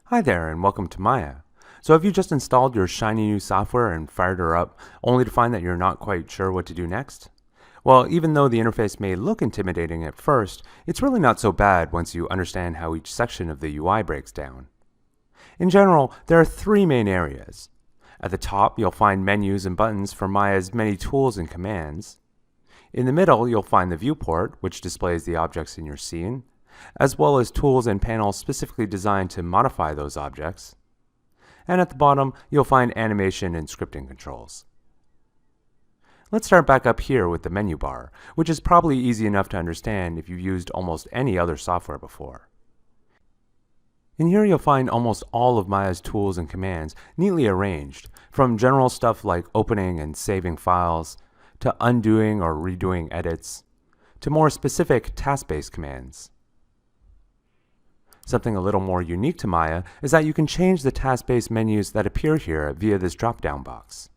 Hi there and welcome to Maya. So have you just installed your shiny new software and fired her up only to find that you're not quite sure what to do next? Well, even though the interface may look intimidating at first, it's really not so bad once you understand how each section of the UI breaks down. In general, there are three main areas. At the top, you'll find menus and buttons for Maya's many tools and commands. In the middle, you'll find the viewport, which displays the objects in your scene, as well as tools and panels specifically designed to modify those objects. And at the bottom, you'll find animation and scripting controls. Let's start back up here with the menu bar, which is probably easy enough to understand if you've used almost any other software before. In here you'll find almost all of Maya's tools and commands neatly arranged, from general stuff like opening and saving files, to undoing or redoing edits, to more specific task-based commands. Something a little more unique to Maya is that you can change the task-based menus that appear here via this drop-down box.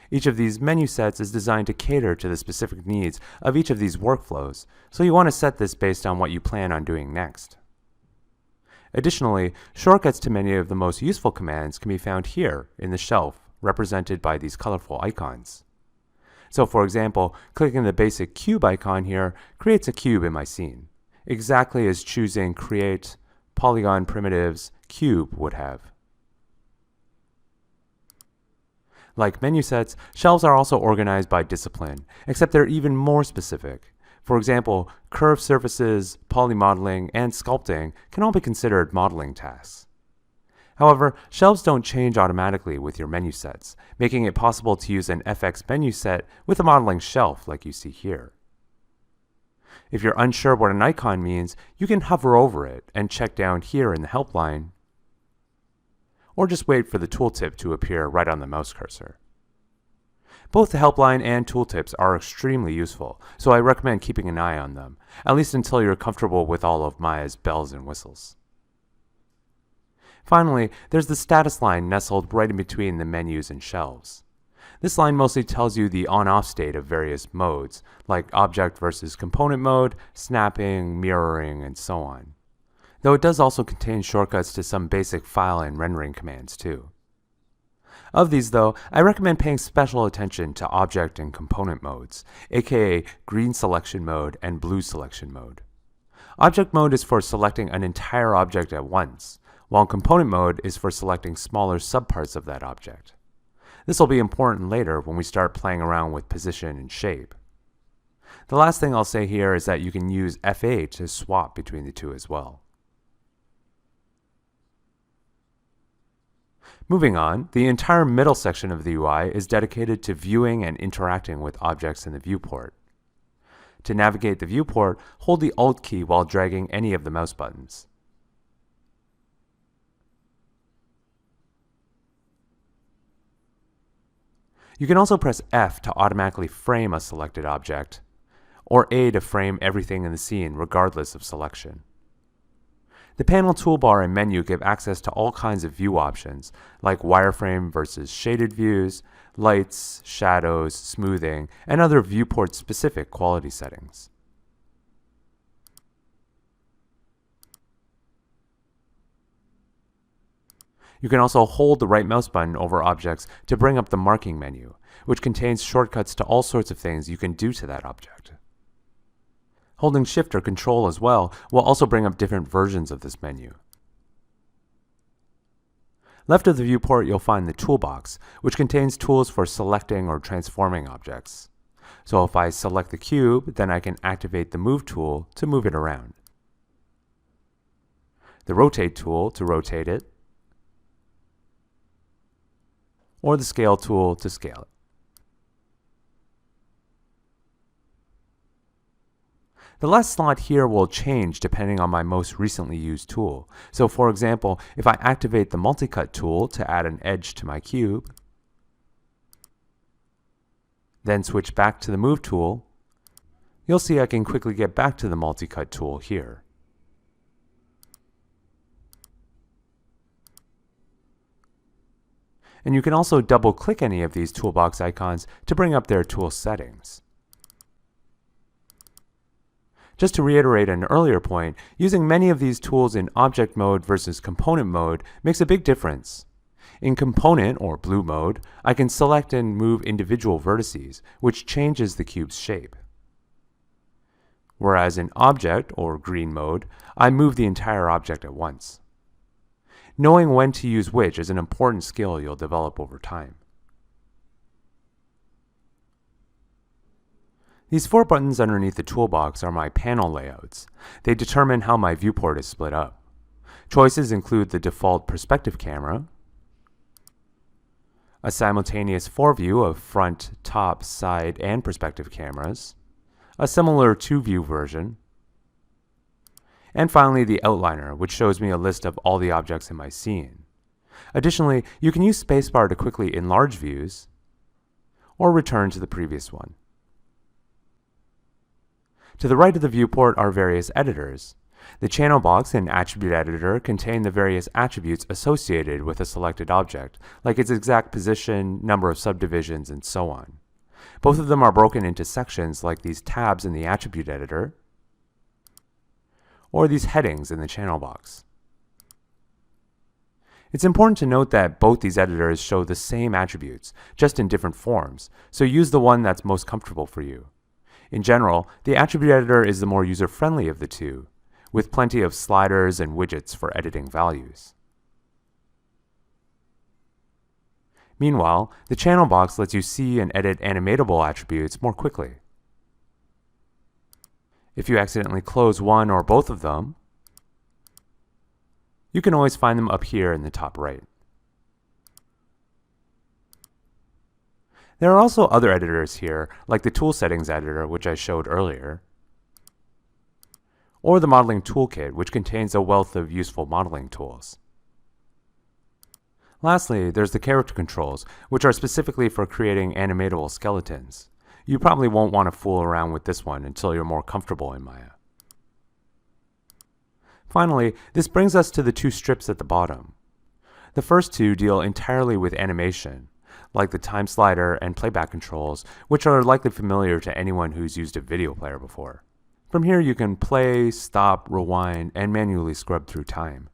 Each of these menu sets is designed to cater to the specific needs of each of these workflows, so you want to set this based on what you plan on doing next. Additionally, shortcuts to many of the most useful commands can be found here in the shelf, represented by these colorful icons. So for example, clicking the basic cube icon here creates a cube in my scene, exactly as choosing Create Polygon Primitives Cube would have. Like menu sets, shelves are also organized by discipline, except they're even more specific. For example, curved surfaces, polymodeling, and sculpting can all be considered modeling tasks. However, shelves don't change automatically with your menu sets, making it possible to use an FX menu set with a modeling shelf like you see here. If you're unsure what an icon means, you can hover over it and check down here in the help line, or just wait for the tooltip to appear right on the mouse cursor. Both the helpline and tooltips are extremely useful, so I recommend keeping an eye on them, at least until you're comfortable with all of Maya's bells and whistles. Finally, there's the status line nestled right in between the menus and shelves. This line mostly tells you the on-off state of various modes, like object versus component mode, snapping, mirroring, and so on. Though it does also contain shortcuts to some basic file and rendering commands too. Of these though, I recommend paying special attention to object and component modes, aka green selection mode and blue selection mode. Object mode is for selecting an entire object at once, while component mode is for selecting smaller subparts of that object. This will be important later when we start playing around with position and shape. The last thing I'll say here is that you can use F8 to swap between the two as well. Moving on, the entire middle section of the UI is dedicated to viewing and interacting with objects in the viewport. To navigate the viewport, hold the Alt key while dragging any of the mouse buttons. You can also press F to automatically frame a selected object, or A to frame everything in the scene regardless of selection. The panel toolbar and menu give access to all kinds of view options, like wireframe versus shaded views, lights, shadows, smoothing, and other viewport-specific quality settings. You can also hold the right mouse button over objects to bring up the marking menu, which contains shortcuts to all sorts of things you can do to that object. Holding Shift or Control as well will also bring up different versions of this menu. Left of the viewport you'll find the Toolbox, which contains tools for selecting or transforming objects. So if I select the cube, then I can activate the Move tool to move it around, the Rotate tool to rotate it, or the Scale tool to scale it. The last slot here will change depending on my most recently used tool. So for example, if I activate the Multicut tool to add an edge to my cube, then switch back to the Move tool, you'll see I can quickly get back to the Multicut tool here. And you can also double-click any of these toolbox icons to bring up their tool settings. Just to reiterate an earlier point, using many of these tools in object mode versus component mode makes a big difference. In component, or blue mode, I can select and move individual vertices, which changes the cube's shape. Whereas in object, or green mode, I move the entire object at once. Knowing when to use which is an important skill you'll develop over time. These 4 buttons underneath the toolbox are my panel layouts. They determine how my viewport is split up. Choices include the default perspective camera, a simultaneous 4-view of front, top, side, and perspective cameras, a similar 2-view version, and finally the outliner, which shows me a list of all the objects in my scene. Additionally, you can use spacebar to quickly enlarge views, or return to the previous one. To the right of the viewport are various editors. The channel box and attribute editor contain the various attributes associated with a selected object, like its exact position, number of subdivisions, and so on. Both of them are broken into sections like these tabs in the attribute editor, or these headings in the channel box. It's important to note that both these editors show the same attributes, just in different forms, so use the one that's most comfortable for you. In general, the attribute editor is the more user-friendly of the two, with plenty of sliders and widgets for editing values. Meanwhile, the channel box lets you see and edit animatable attributes more quickly. If you accidentally close one or both of them, you can always find them up here in the top right. There are also other editors here, like the Tool Settings editor, which I showed earlier, or the Modeling Toolkit, which contains a wealth of useful modeling tools. Lastly, there's the character controls, which are specifically for creating animatable skeletons. You probably won't want to fool around with this one until you're more comfortable in Maya. Finally, this brings us to the 2 strips at the bottom. The first 2 deal entirely with animation, like the time slider and playback controls, which are likely familiar to anyone who's used a video player before. From here you can play, stop, rewind, and manually scrub through time.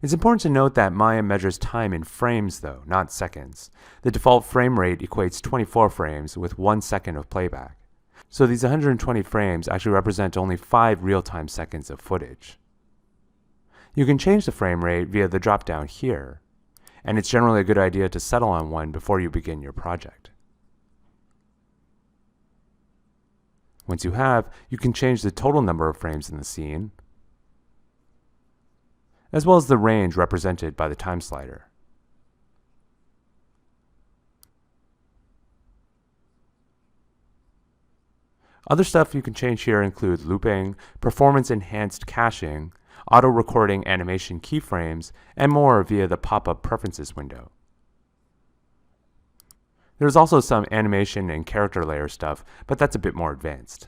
It's important to note that Maya measures time in frames though, not seconds. The default frame rate equates 24 frames with 1 second of playback. So these 120 frames actually represent only 5 real-time seconds of footage. You can change the frame rate via the drop-down here, and it's generally a good idea to settle on one before you begin your project. Once you have, you can change the total number of frames in the scene, as well as the range represented by the time slider. Other stuff you can change here include looping, performance-enhanced caching, auto-recording animation keyframes, and more via the pop-up preferences window. There's also some animation and character layer stuff, but that's a bit more advanced.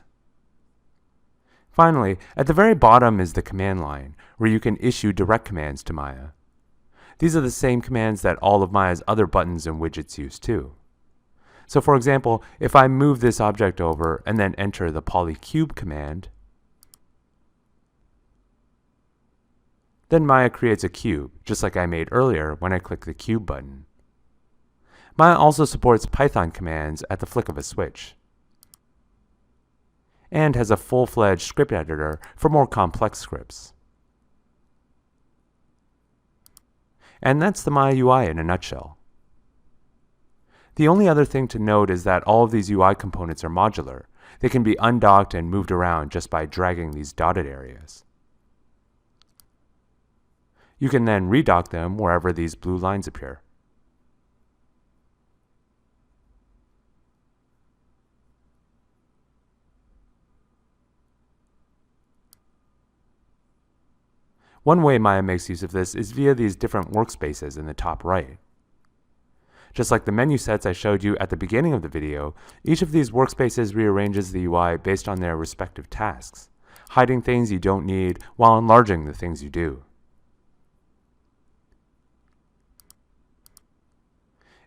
Finally, at the very bottom is the command line, where you can issue direct commands to Maya. These are the same commands that all of Maya's other buttons and widgets use too. So for example, if I move this object over and then enter the polycube command, then Maya creates a cube, just like I made earlier when I click the cube button. Maya also supports Python commands at the flick of a switch, and has a full-fledged script editor for more complex scripts. And that's the Maya UI in a nutshell. The only other thing to note is that all of these UI components are modular. They can be undocked and moved around just by dragging these dotted areas. You can then redock them wherever these blue lines appear. One way Maya makes use of this is via these different workspaces in the top right. Just like the menu sets I showed you at the beginning of the video, each of these workspaces rearranges the UI based on their respective tasks, hiding things you don't need while enlarging the things you do.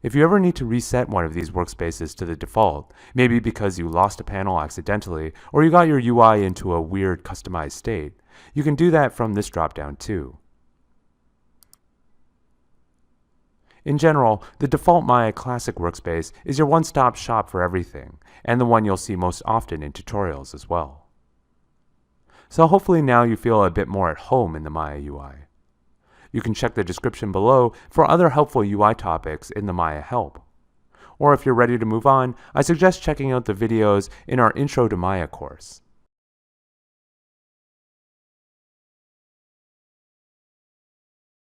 If you ever need to reset one of these workspaces to the default, maybe because you lost a panel accidentally or you got your UI into a weird customized state, you can do that from this dropdown too. In general, the default Maya Classic workspace is your one-stop shop for everything, and the one you'll see most often in tutorials as well. So hopefully now you feel a bit more at home in the Maya UI. You can check the description below for other helpful UI topics in the Maya help. Or if you're ready to move on, I suggest checking out the videos in our Intro to Maya course.